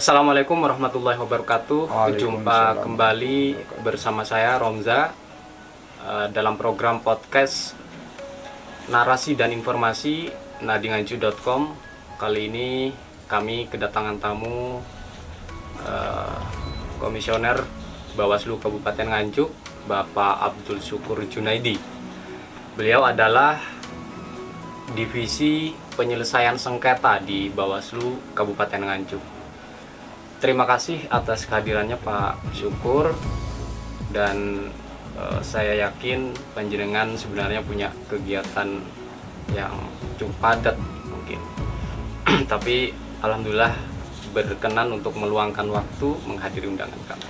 Assalamualaikum warahmatullahi wabarakatuh. Berjumpa kembali bersama saya Romza dalam program podcast Narasi dan Informasi nadingancu.com. Kali ini kami kedatangan tamu Komisioner Bawaslu Kabupaten Nganjuk, Bapak Abdul Syukur Junaidi. Beliau adalah Divisi Penyelesaian Sengketa di Bawaslu Kabupaten Nganjuk. Terima kasih atas kehadirannya Pak Syukur, dan saya yakin panjenengan sebenarnya punya kegiatan yang cukup padat mungkin. Tapi alhamdulillah berkenan untuk meluangkan waktu menghadiri undangan kami.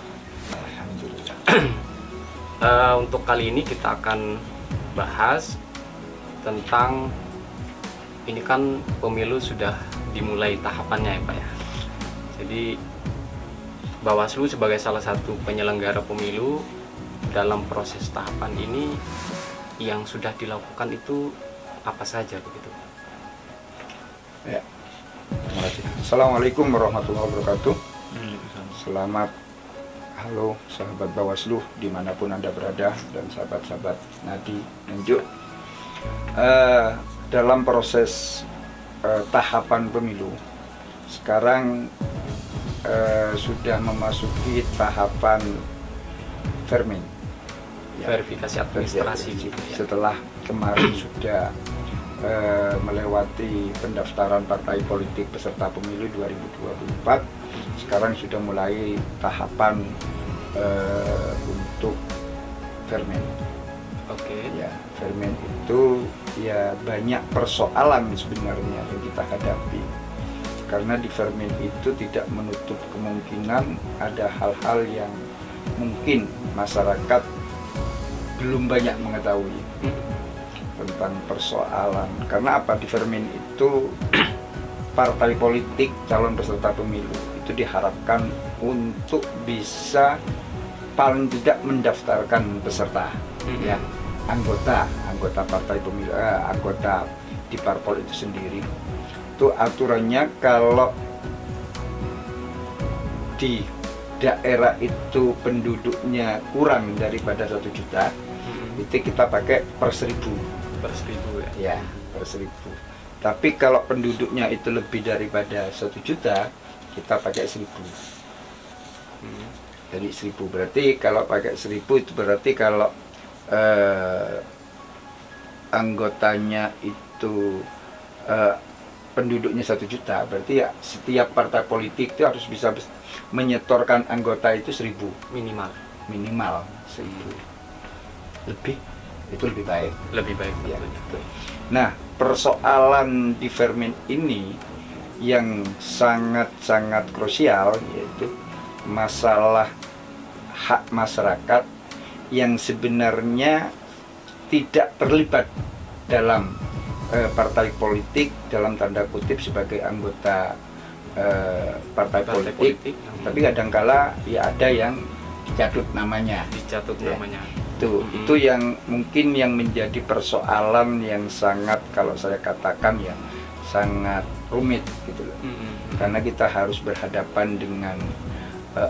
Alhamdulillah. Untuk kali ini kita akan bahas tentang, ini kan pemilu sudah dimulai tahapannya ya Pak ya. Jadi Bawaslu sebagai salah satu penyelenggara pemilu, dalam proses tahapan ini yang sudah dilakukan itu apa saja begitu? Ya, terima kasih. Assalamualaikum warahmatullahi wabarakatuh. Selamat halo sahabat Bawaslu dimanapun Anda berada, dan sahabat-sahabat Nadi Nganjuk. Dalam proses tahapan pemilu sekarang sudah memasuki tahapan vermin, ya, Verifikasi administrasi. setelah kemarin sudah melewati pendaftaran partai politik peserta pemilu 2024, sekarang sudah mulai tahapan untuk vermin. Oke. Ya, vermin itu ya banyak persoalan sebenarnya yang kita hadapi. Karena di vermin itu tidak menutup kemungkinan ada hal-hal yang mungkin masyarakat belum banyak mengetahui tentang persoalan. Karena apa? Di vermin itu partai politik calon peserta pemilu itu diharapkan untuk bisa paling tidak mendaftarkan peserta, ya, anggota partai pemilu, anggota di parpol itu sendiri. Itu aturannya kalau di daerah itu penduduknya kurang daripada 1 juta, itu kita pakai per 1000. Per 1000 ya? Ya, per 1000. Tapi kalau penduduknya itu lebih daripada 1 juta, kita pakai 1000. Jadi 1000 berarti kalau pakai 1000 itu berarti kalau anggotanya itu penduduknya 1 juta, berarti ya setiap partai politik itu harus bisa menyetorkan anggota itu 1000 Minimal 1000. Lebih itu lebih baik. lebih baik Ya, tentunya. betul. Nah, persoalan di vermin ini yang sangat-sangat krusial, yaitu masalah hak masyarakat yang sebenarnya tidak terlibat dalam partai politik dalam tanda kutip sebagai anggota partai politik, tapi kadangkala ya ada yang dicatut namanya. Dicatut Ya. namanya. Itu yang mungkin yang menjadi persoalan yang sangat, kalau saya katakan ya, sangat rumit gitu loh. Karena kita harus berhadapan dengan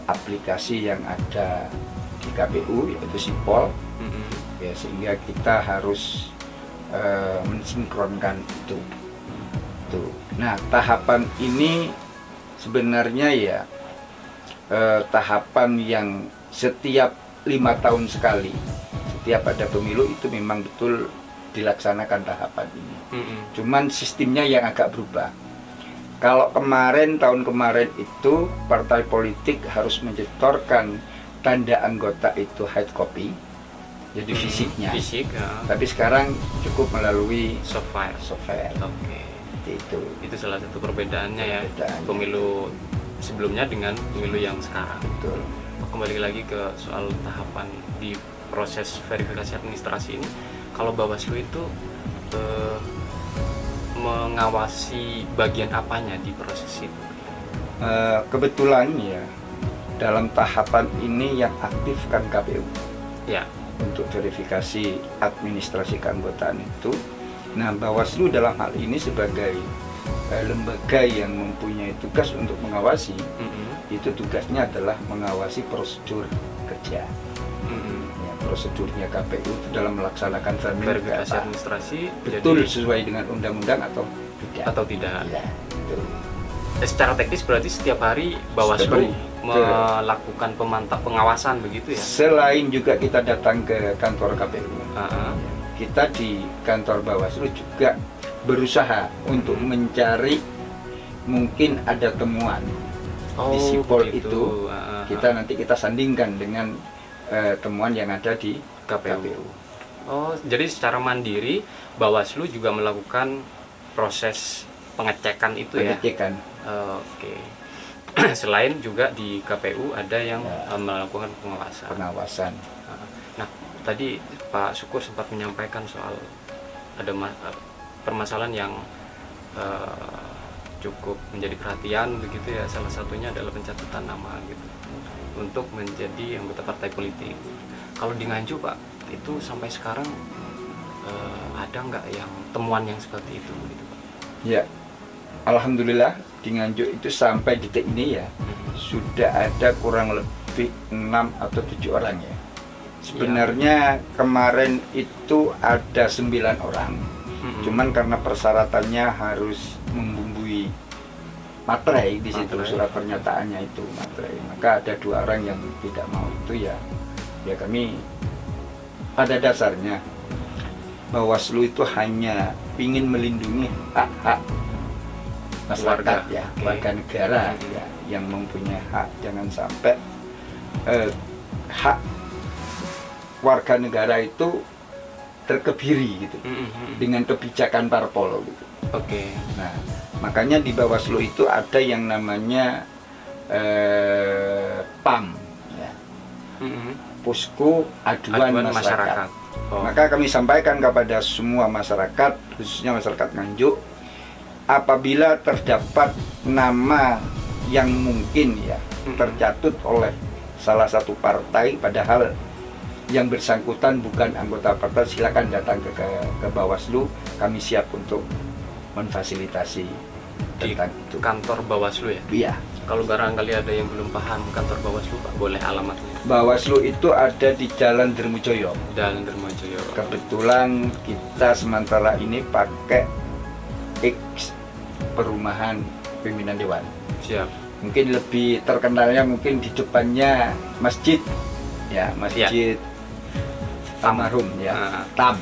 aplikasi yang ada di KPU, yaitu Sipol, ya, sehingga kita harus mensinkronkan itu. Nah, tahapan ini sebenarnya ya tahapan yang setiap 5 tahun sekali, setiap ada pemilu itu memang betul dilaksanakan tahapan ini. Cuman sistemnya yang agak berubah. Kalau tahun kemarin itu partai politik harus menyetorkan tanda anggota itu hard copy, jadi fisiknya. Fisik ya. Tapi sekarang cukup melalui Software. Oke. Itu salah satu perbedaannya ya, pemilu sebelumnya dengan pemilu yang sekarang. Betul. Kembali lagi ke soal tahapan di proses verifikasi administrasi ini, kalau Bawaslu itu mengawasi bagian apanya di proses itu? Kebetulan ya dalam tahapan ini yang aktif kan KPU. Ya. Untuk verifikasi administrasi keanggotaan itu. Nah, Bawaslu dalam hal ini sebagai lembaga yang mempunyai tugas untuk mengawasi, itu tugasnya adalah mengawasi prosedur kerja. Ya, prosedurnya KPU itu dalam melaksanakan verifikasi administrasi betul jadi, sesuai dengan undang-undang atau tidak. Ya, betul. Secara teknis berarti setiap hari Bawaslu melakukan pengawasan begitu ya? Selain juga kita datang ke kantor KPU, kita di kantor Bawaslu juga berusaha untuk mencari mungkin ada temuan di sipol itu. Kita sandingkan dengan temuan yang ada di KPU. Oh, jadi secara mandiri Bawaslu juga melakukan proses pengecekan itu ya? Pengecekan. Oke. Selain juga di KPU ada yang melakukan pengawasan. Nah, tadi Pak Syukur sempat menyampaikan soal ada permasalahan yang cukup menjadi perhatian begitu ya. Salah satunya adalah pencatatan nama gitu untuk menjadi anggota partai politik. Kalau di Nganjuk Pak, itu sampai sekarang ada nggak yang temuan yang seperti itu gitu Pak? Ya, alhamdulillah di Nganjuk itu sampai detik ini ya sudah ada kurang lebih 6 atau 7 orang ya. Sebenarnya kemarin itu ada 9 orang, cuman karena persyaratannya harus membumbui materai di situ, surat pernyataannya itu materai, maka ada 2 orang yang tidak mau itu ya kami pada dasarnya Bawaslu itu hanya ingin melindungi hak-hak masyarakat warga negara ya, yang mempunyai hak. Jangan sampai hak warga negara itu terkebiri gitu dengan kebijakan parpol gitu. Nah, makanya di Bawaslu itu ada yang namanya PAM ya. Posko Aduan Masyarakat. Maka kami sampaikan kepada semua masyarakat, khususnya masyarakat Nganjuk, apabila terdapat nama yang mungkin ya tercatut oleh salah satu partai padahal yang bersangkutan bukan anggota partai, silakan datang ke Bawaslu, kami siap untuk memfasilitasi tentang itu. Kantor Bawaslu ya? Iya. Kalau barangkali ada yang belum paham kantor Bawaslu Pak, boleh alamatnya? Bawaslu itu ada di Jalan Dermojoyo. Jalan Dermojoyo. Kebetulan kita sementara ini pakai X Perumahan Pimpinan Dewan. Siap. Mungkin lebih terkenalnya mungkin di depannya masjid ya, masjid almarhum ya. Tam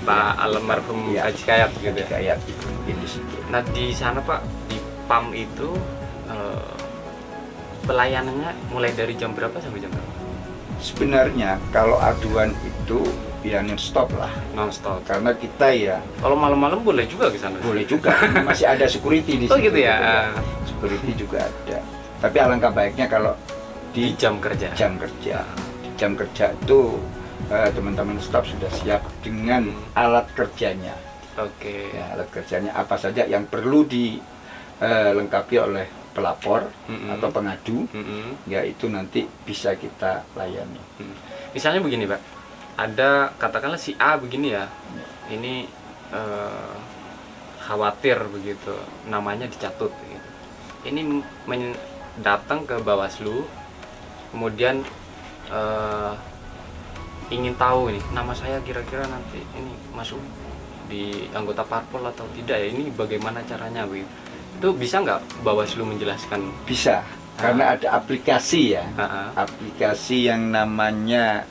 Pak almarhum Haji Kayat gitu ya. Kayat di situ. Nah, di sana Pak, di PAM itu pelayanannya mulai dari jam berapa sampai jam berapa? Sebenarnya kalau aduan itu ya non-stop lah. Non-stop. Karena kita ya. Kalau malam-malam boleh juga ke sana? Boleh juga. Masih ada security di situ. Oh gitu ya. Security juga ada. Tapi alangkah baiknya kalau di jam kerja. Di jam kerja itu teman-teman staf sudah siap dengan alat kerjanya. Ya, alat kerjanya apa saja yang perlu dilengkapi oleh pelapor atau pengadu, ya itu nanti bisa kita layani. Misalnya begini Pak, ada katakanlah si A begini ya, ini khawatir begitu, namanya dicatut gitu. Ini datang ke Bawaslu, kemudian ingin tahu ini nama saya kira-kira nanti ini masuk di anggota parpol atau tidak ya, ini bagaimana caranya begitu. Itu bisa nggak Bawaslu menjelaskan? Bisa, karena ada aplikasi ya, aplikasi yang namanya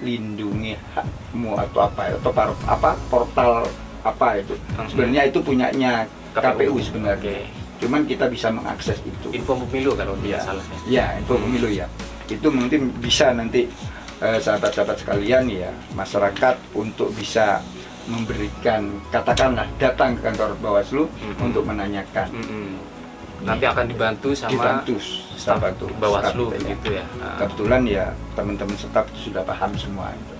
Lindungi Hakmu atau apa portal apa itu. Sebenarnya itu punyanya KPU sebenarnya. Cuman kita bisa mengakses itu. Info pemilu kalau tidak salah. Ya, info pemilu ya. Itu mungkin bisa nanti sahabat-sahabat sekalian ya, masyarakat untuk bisa memberikan, katakanlah datang ke kantor Bawaslu untuk menanyakan. Nanti akan dibantu sama staf Bawaslu begitu ya. Kebetulan ya teman-teman staf itu sudah paham semua itu.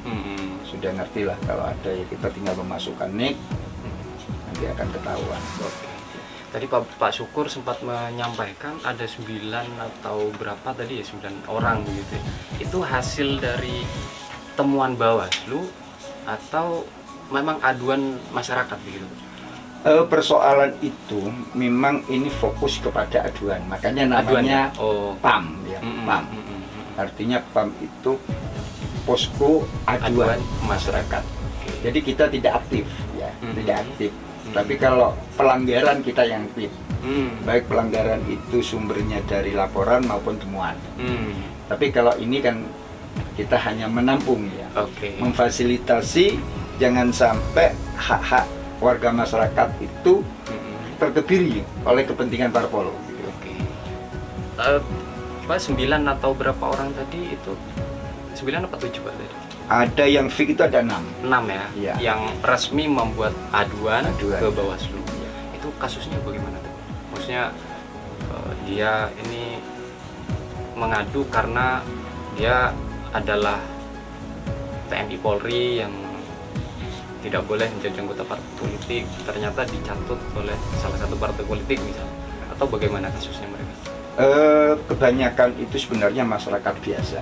Sudah ngerti lah, kalau ada ya kita tinggal memasukkan nik, nanti akan ketahuan. Tadi Pak Syukur sempat menyampaikan ada 9 atau berapa tadi ya, 9 orang begitu ya. Itu hasil dari temuan Bawaslu atau memang aduan masyarakat begitu? Persoalan itu memang ini fokus kepada aduan, makanya namanya PAM ya, PAM. Artinya PAM itu posko aduan masyarakat. Jadi kita tidak aktif ya, tidak aktif. Tapi kalau pelanggaran kita yang aktif, baik pelanggaran itu sumbernya dari laporan maupun temuan. Tapi kalau ini kan kita hanya menampung ya, memfasilitasi jangan sampai hak-hak warga masyarakat itu terkebiri oleh kepentingan parpol. Pak 9 atau berapa orang tadi itu? 9 apa 7 Pak tadi? Ada yang fix itu ada 6. 6 ya? Ya. Yang resmi membuat aduan ke Bawaslu. Ya. Itu kasusnya bagaimana tuh? Maksudnya dia ini mengadu karena dia adalah TNI Polri yang tidak boleh menjadi anggota partai politik, ternyata dicatut oleh salah satu partai politik misalnya, atau bagaimana kasusnya mereka? Kebanyakan itu sebenarnya masyarakat biasa.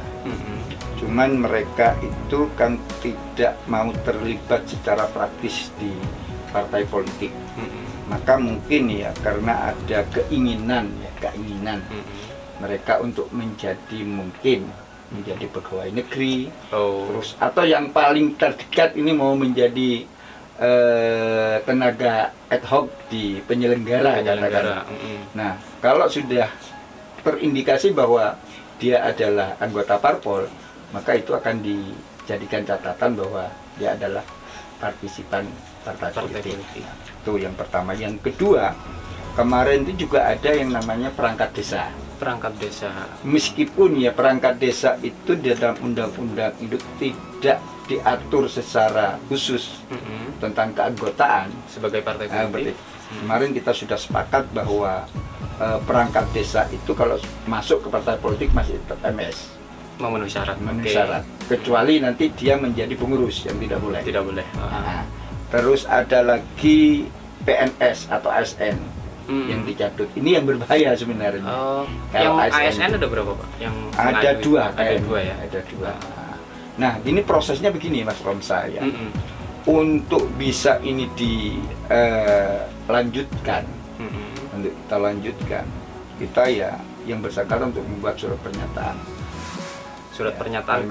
Cuman mereka itu kan tidak mau terlibat secara praktis di partai politik. Maka mungkin ya karena ada keinginan mereka untuk menjadi pegawai negeri, terus atau yang paling terdekat ini mau menjadi tenaga ad hoc di penyelenggara. Nah, kalau sudah terindikasi bahwa dia adalah anggota parpol, maka itu akan dijadikan catatan bahwa dia adalah partisipan partai politik. Itu yang pertama. Yang kedua, kemarin itu juga ada yang namanya perangkat desa. Perangkat desa. Meskipun ya perangkat desa itu di dalam undang-undang itu tidak diatur secara khusus tentang keanggotaan sebagai partai politik. Kemarin kita sudah sepakat bahwa perangkat desa itu kalau masuk ke partai politik masih tetap MS. Memenuhi syarat. Syarat. Kecuali nanti dia menjadi pengurus yang tidak boleh. Tidak boleh. Nah, terus ada lagi PNS atau ASN. Yang dicatut ini yang berbahaya sebenarnya. Yang ASN ada berapa Pak? Yang ada dua, ada dua ya. Ada dua. Nah, ini prosesnya begini Mas Romsa ya. Untuk bisa ini dilanjutkan, untuk kita lanjutkan, kita ya yang bersangkutan untuk membuat surat pernyataan. Surat pernyataan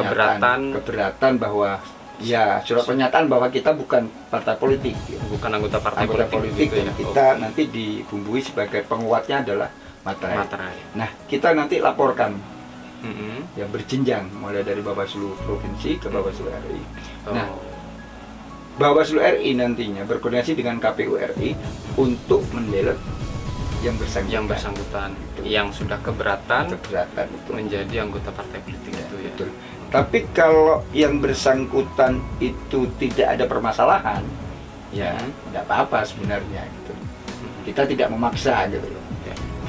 keberatan bahwa ya surat pernyataan bahwa kita bukan partai politik, bukan anggota partai politik gitu, dan kita nanti dibumbui sebagai penguatnya adalah materai. Nah, kita nanti laporkan ya berjenjang mulai dari Bawaslu provinsi ke Bawaslu RI. Nah, Bawaslu RI nantinya berkoordinasi dengan KPU RI untuk mendelete yang bersangkutan yang sudah keberatan itu menjadi anggota partai politik ya, itu ya. Betul. Tapi kalau yang bersangkutan itu tidak ada permasalahan, ya tidak apa-apa sebenarnya gitu. Kita tidak memaksa gitu loh.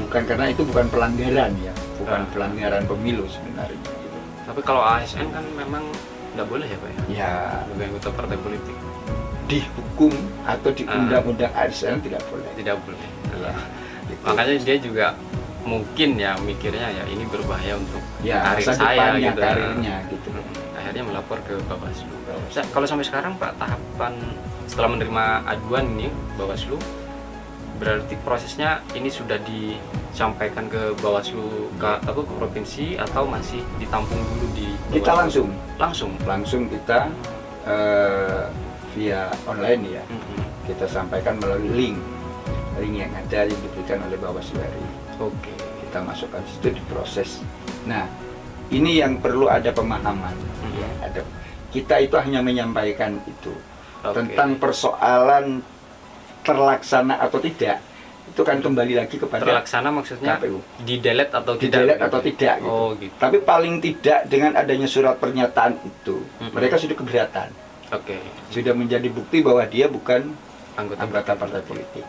Bukan karena itu bukan pelanggaran ya, bukan pelanggaran pemilu sebenarnya. Gitu. Tapi kalau ASN kan memang tidak boleh ya Pak ya? Ya. Sebagai anggota partai politik. Di hukum atau di undang-undang ASN tidak boleh. Tidak boleh. Ya. Gitu. Makanya dia juga mungkin ya mikirnya ya ini berbahaya untuk karir masa saya gitu. Karirnya gitu. Akhirnya melapor ke Bawaslu. Kalau sampai sekarang Pak tahapan setelah menerima aduan ini Bawaslu, berarti prosesnya ini sudah disampaikan ke Bawaslu ke provinsi atau masih ditampung dulu di Bawaslu? Kita langsung kita via online ya. Kita sampaikan melalui link yang ada yang diberikan oleh Bawaslu RI. Kita masukkan situ diproses. Nah, ini yang perlu ada pemahaman. Ya, kita itu hanya menyampaikan itu tentang persoalan terlaksana atau tidak. Itu kan kembali lagi kepada terlaksana maksudnya KPU. Di-delete atau tidak? Gitu. Gitu. Tapi paling tidak dengan adanya surat pernyataan itu, mereka sudah keberatan. Sudah menjadi bukti bahwa dia bukan anggota partai politik.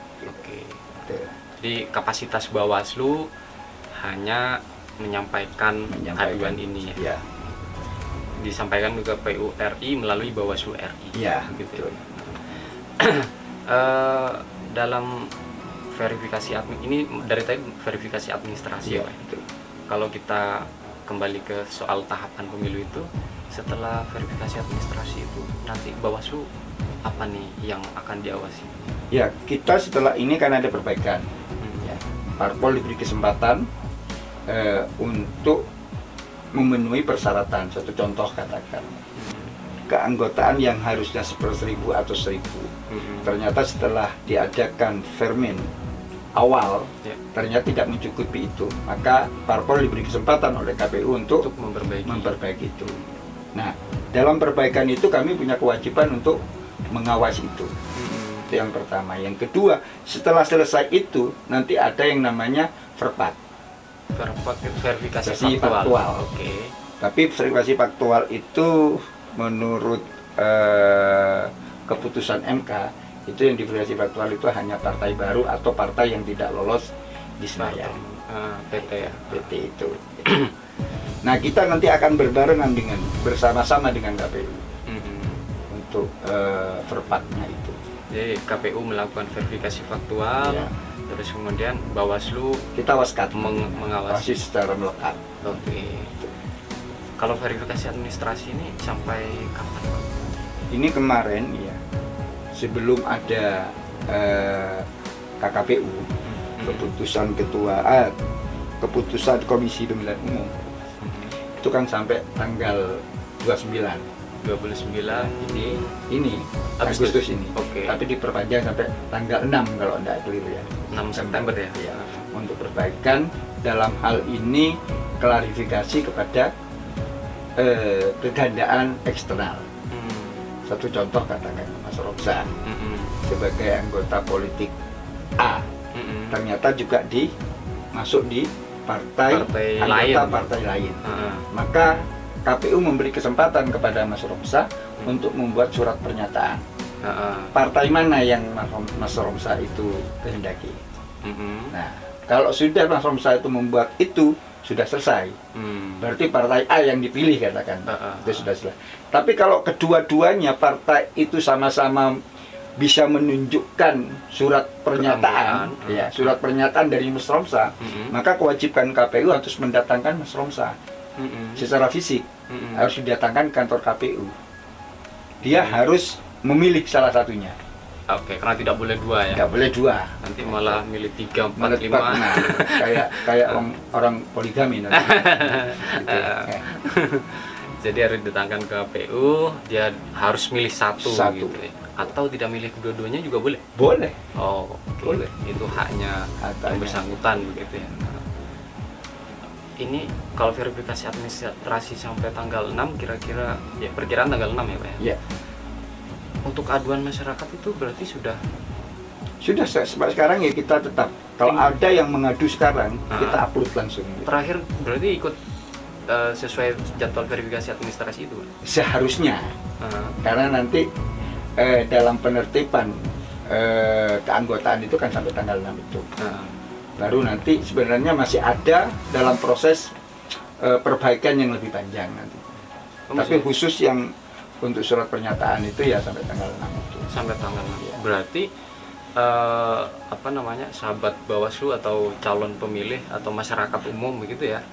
Jadi kapasitas Bawaslu hanya menyampaikan aduan ini ya. Disampaikan ke KPU RI melalui Bawaslu RI. Ya, gitu. Dalam verifikasi admin ini dari tadi verifikasi administrasi ya, Pak. Kalau kita kembali ke soal tahapan pemilu itu, setelah verifikasi administrasi itu nanti Bawaslu apa nih yang akan diawasi? Ya, kita setelah ini kan ada perbaikan. Ya, parpol diberi kesempatan untuk memenuhi persyaratan. Satu contoh katakan, keanggotaan yang harusnya 1/1000 atau 1000, ternyata setelah diadakan fermen awal, ternyata tidak mencukupi itu, maka parpol diberi kesempatan oleh KPU untuk memperbaiki itu. Nah, dalam perbaikan itu kami punya kewajiban untuk mengawasi itu. Itu yang pertama. Yang kedua, setelah selesai itu nanti ada yang namanya verpat. Verifikasi faktual. Oke. Tapi verifikasi faktual itu menurut keputusan MK, itu yang diverifikasi faktual itu hanya partai baru atau partai yang tidak lolos di Senayan. PT ya. PT itu. Nah, kita nanti akan berbarengan bersama-sama dengan KPU untuk verpatnya itu. Jadi KPU melakukan verifikasi faktual, terus kemudian Bawaslu kita waskat mengawasi secara melekat. Oke. Kalau verifikasi administrasi ini sampai kapan, Pak? Ini kemarin ya, sebelum ada KKPU, keputusan Komisi Pemilihan Umum, itu kan sampai tanggal 29 ini Agustus ini. Tapi diperpanjang sampai tanggal 6 kalau tidak keliru ya. 6 September ya. Untuk perbaikan dalam hal ini, klarifikasi kepada kegandaan eksternal. Satu contoh katakan Mas Robza sebagai anggota politik A, ternyata juga masuk di partai lain. Maka KPU memberi kesempatan kepada Mas Robza untuk membuat surat pernyataan. Partai mana yang Mas Robza itu kehendaki. Nah, kalau sudah Mas Robza itu membuat itu, sudah selesai. Berarti partai A yang dipilih katakan. Itu sudah selesai. Tapi kalau kedua-duanya partai itu sama-sama bisa menunjukkan surat pernyataan, surat pernyataan dari Mas Robza, maka kewajiban KPU harus mendatangkan Mas Robza. Secara fisik harus didatangkan kantor KPU. Dia harus memilih salah satunya. Oke, karena tidak boleh dua ya. Tidak boleh dua. Nanti malah milih 3, 4, 5. Kayak orang poligami nanti. Gitu. Jadi harus didatangkan ke KPU, dia harus milih satu. Gitu ya. Atau tidak milih kedua-duanya juga boleh? Boleh. Oh, boleh. Itu haknya yang bersangkutan begitu ya. Ini kalau verifikasi administrasi sampai tanggal 6, kira-kira ya perkiraan tanggal 6 ya Pak ya? Iya. Untuk aduan masyarakat itu berarti sudah sekarang ya kita tetap kalau ada yang mengadu sekarang kita upload langsung. Terakhir berarti ikut sesuai jadwal verifikasi administrasi itu? Seharusnya. Karena nanti dalam penertiban keanggotaan itu kan sampai tanggal 6 itu. Baru nanti sebenarnya masih ada dalam proses perbaikan yang lebih panjang nanti. Tapi khusus yang untuk surat pernyataan itu ya sampai tanggal 6 itu. Sampai tanggal 6. Ya. Berarti sahabat Bawaslu atau calon pemilih atau masyarakat umum begitu ya.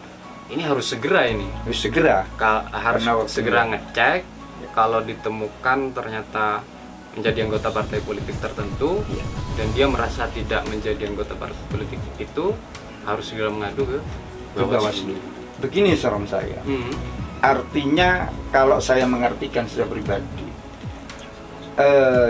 Ini harus segera ini. Harus segera. Harus segera ngecek kalau ditemukan ternyata menjadi anggota partai politik tertentu dan dia merasa tidak menjadi anggota partai politik itu, harus segera mengadu ke Bawaslu. Begini saran saya. Artinya kalau saya mengartikan secara pribadi,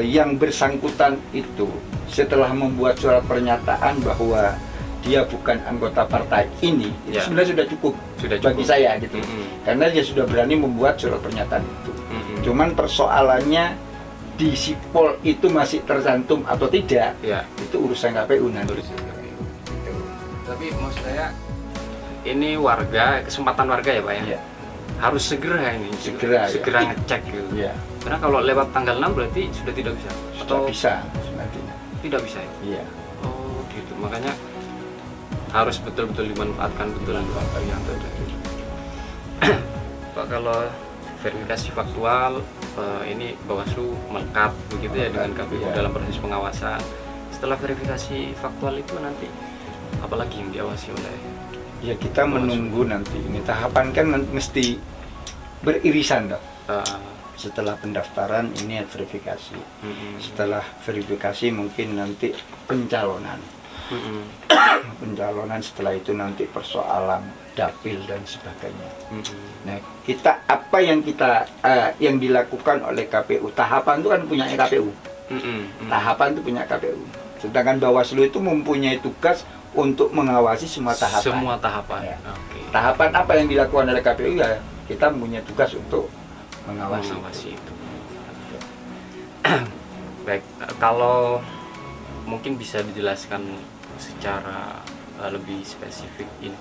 yang bersangkutan itu setelah membuat surat pernyataan bahwa dia bukan anggota partai ini, itu sebenarnya sudah cukup bagi saya gitu. Karena dia sudah berani membuat surat pernyataan itu. Cuman persoalannya di sipol itu masih tercantum atau tidak, itu urusan KPU nanti. Tapi maksud saya ini kesempatan warga ya Pak ya? Harus segera ini, segera ngecek gitu. Karena kalau lewat tanggal 6 berarti sudah tidak bisa. Atau bisa nanti. Tidak bisa ya? Oh gitu, makanya harus betul-betul dimanfaatkan betul yang ada. Pak, kalau verifikasi faktual ini Bawaslu melekat begitu ya dengan KPU dalam proses pengawasan. Setelah verifikasi faktual itu nanti apalagi yang diawasi oleh kita Bawaslu? Menunggu nanti ini tahapan kan mesti beririsan dok. Setelah pendaftaran ini verifikasi. Setelah verifikasi mungkin nanti pencalonan. Pencalonan, setelah itu nanti persoalan dapil dan sebagainya. Nah, apa yang dilakukan oleh KPU, tahapan itu kan punya KPU. Tahapan itu punya KPU. Sedangkan Bawaslu itu mempunyai tugas untuk mengawasi semua tahapan. Semua tahapan. Ya. Tahapan apa yang dilakukan oleh KPU, ya kita mempunyai tugas untuk mengawasi itu. Baik, kalau mungkin bisa dijelaskan secara lebih spesifik ini.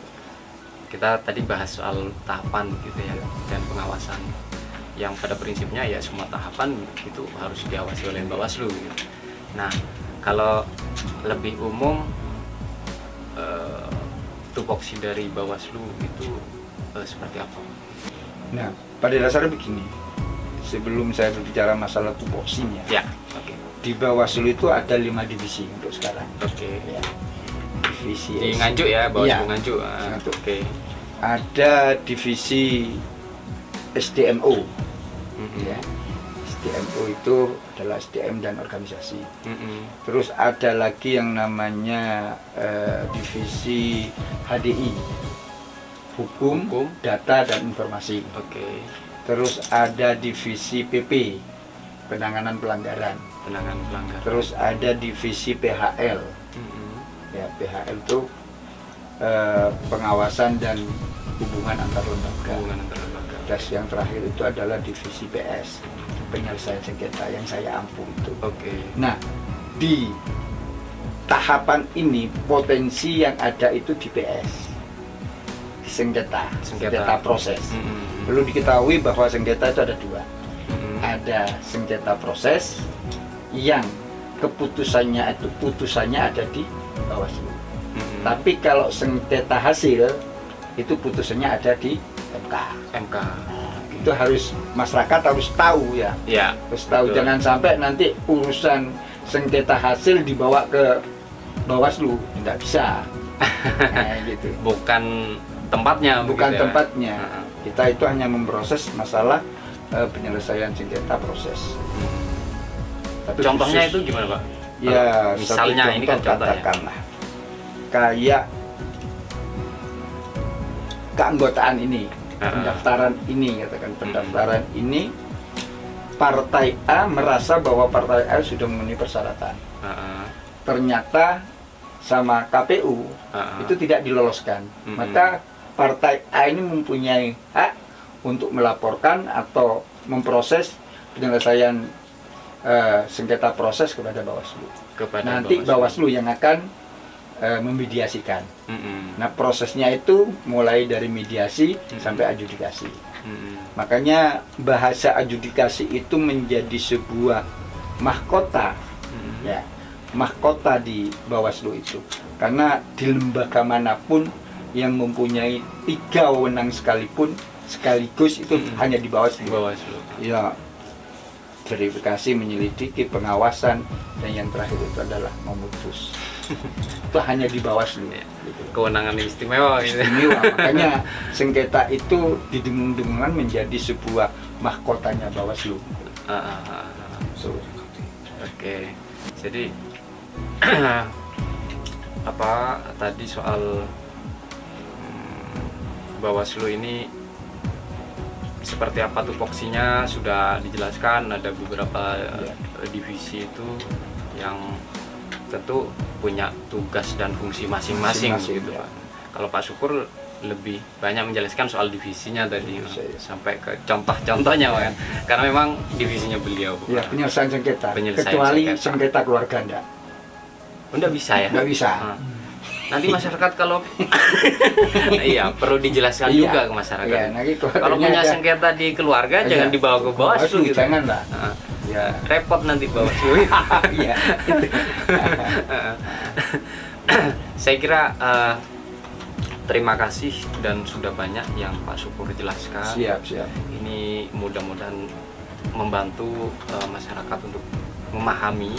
Kita tadi bahas soal tahapan gitu ya, dan pengawasan. Yang pada prinsipnya ya semua tahapan itu harus diawasi oleh Bawaslu gitu. Nah, kalau lebih umum tupoksi dari Bawaslu itu seperti apa? Nah, pada dasarnya begini. Sebelum saya berbicara masalah tupoksinya, ya, di Bawaslu itu ada 5 divisi untuk sekarang. Ya. Divisi di Nganjuk ya, Bawaslu ya. Nganjuk. Ada divisi SDMO. Ya. SDMO itu adalah SDM dan organisasi. Terus ada lagi yang namanya divisi HDI, hukum, data dan informasi. Terus ada divisi PP, penanganan pelanggaran. Terus ada divisi PHL. Ya, PHL itu pengawasan dan hubungan antar lembaga. Dan yang terakhir itu adalah divisi PS, penyelesaian sengketa yang saya ampu itu. Nah, di tahapan ini potensi yang ada itu di PS, di sengketa proses. Perlu diketahui bahwa sengketa itu ada 2. Ada sengketa proses yang putusannya ada di Bawaslu. Tapi kalau sengketa hasil itu putusannya ada di MK. Nah, itu masyarakat harus tahu ya. Harus tahu, jangan sampai nanti urusan sengketa hasil dibawa ke Bawaslu, nggak bisa. Nah, gitu. Bukan tempatnya. Kita itu hanya memproses masalah penyelesaian sengketa proses. Tapi contohnya itu gimana, Pak? Ya, misalnya ini kan contohnya. Katakanlah kayak keanggotaan ini, pendaftaran ini, Partai A merasa bahwa Partai A sudah memenuhi persyaratan. Ternyata sama KPU itu tidak diloloskan. Maka Partai A ini mempunyai hak untuk melaporkan atau memproses penyelesaian sengketa proses kepada Bawaslu. Nanti Bawaslu yang akan memediasikan. Nah, prosesnya itu mulai dari mediasi sampai adjudikasi. Makanya bahasa adjudikasi itu menjadi sebuah mahkota, ya, mahkota di Bawaslu itu. Karena di lembaga manapun yang mempunyai 3 wewenang sekaligus itu hanya di Bawaslu. Ya, verifikasi, menyelidiki, pengawasan, dan yang terakhir itu adalah memutus. Itu hanya di Bawaslu. Gitu. Kewenangan istimewa. Makanya sengketa itu didengung-dengungkan menjadi sebuah mahkotanya Bawaslu. Jadi apa tadi soal Bawaslu ini seperti apa tupoksinya sudah dijelaskan. Ada beberapa divisi itu yang tentu punya tugas dan fungsi masing-masing gitu, Pak. Kalau Pak Syukur lebih banyak menjelaskan soal divisinya tadi, sampai ke contoh-contohnya, Pak, kan? Karena memang divisinya beliau. Ya, penyelesaian sengketa. Kecuali sengketa keluarga enggak. Enggak bisa ya? Enggak bisa. Nanti masyarakat kalau iya perlu dijelaskan juga ke masyarakat. Kalau punya sengketa di keluarga jangan dibawa ke Bawaslu gitu. Jangan, Pak. Ya, repot nanti Bawaslu. Iya. Saya kira terima kasih dan sudah banyak yang Pak Syukur jelaskan. Siap. Ini mudah-mudahan membantu masyarakat untuk memahami.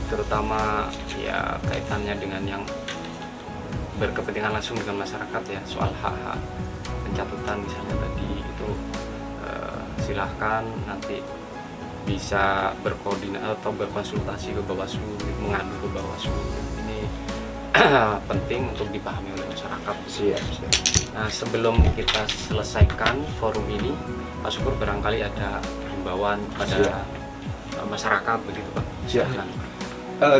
Terutama ya kaitannya dengan yang berkepentingan langsung dengan masyarakat ya, soal hak-hak pencatutan misalnya tadi itu silahkan nanti bisa berkoordinasi atau berkonsultasi ke Bawaslu, mengadu ke Bawaslu. Ini penting untuk dipahami oleh masyarakat. Siap. Nah, sebelum kita selesaikan forum ini, Pak Syukur barangkali ada himbauan pada masyarakat begitu Pak. Silakan.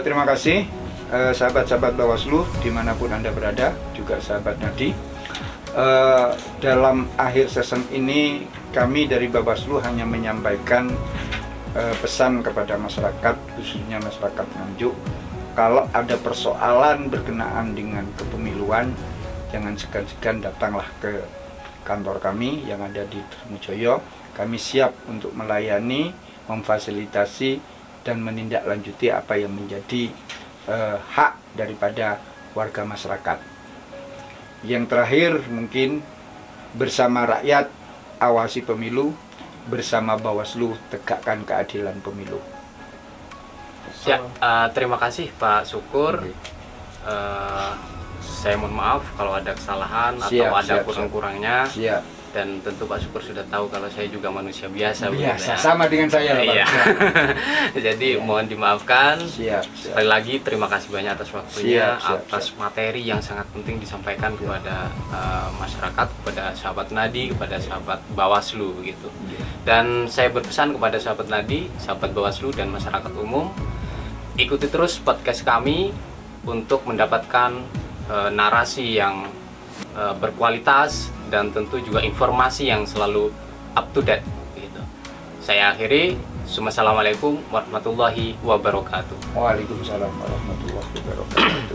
Terima kasih sahabat-sahabat Bawaslu dimanapun Anda berada, juga sahabat Nadi. Dalam akhir season ini kami dari Bawaslu hanya menyampaikan pesan kepada masyarakat, khususnya masyarakat Nganjuk, kalau ada persoalan berkenaan dengan kepemiluan, jangan segan-segan datanglah ke kantor kami yang ada di Trunojoyo. Kami siap untuk melayani, memfasilitasi, dan menindaklanjuti apa yang menjadi hak daripada warga masyarakat. Yang terakhir mungkin bersama rakyat awasi pemilu, bersama Bawaslu tegakkan keadilan pemilu. Ya, terima kasih Pak Syukur. Saya mohon maaf kalau ada kesalahan atau ada kurang-kurangnya. Dan tentu Pak Syukur sudah tahu kalau saya juga manusia biasa. Biasa, sama dengan saya Pak. Iya. Jadi mohon dimaafkan. Sekali lagi terima kasih banyak atas waktunya, atas materi yang sangat penting disampaikan kepada masyarakat, kepada sahabat Nadi, kepada sahabat Bawaslu begitu. Dan saya berpesan kepada sahabat Nadi, sahabat Bawaslu dan masyarakat umum, ikuti terus podcast kami untuk mendapatkan narasi yang berkualitas dan tentu juga informasi yang selalu up to date gitu. Saya akhiri. Assalamualaikum warahmatullahi wabarakatuh. Waalaikumsalam warahmatullahi wabarakatuh.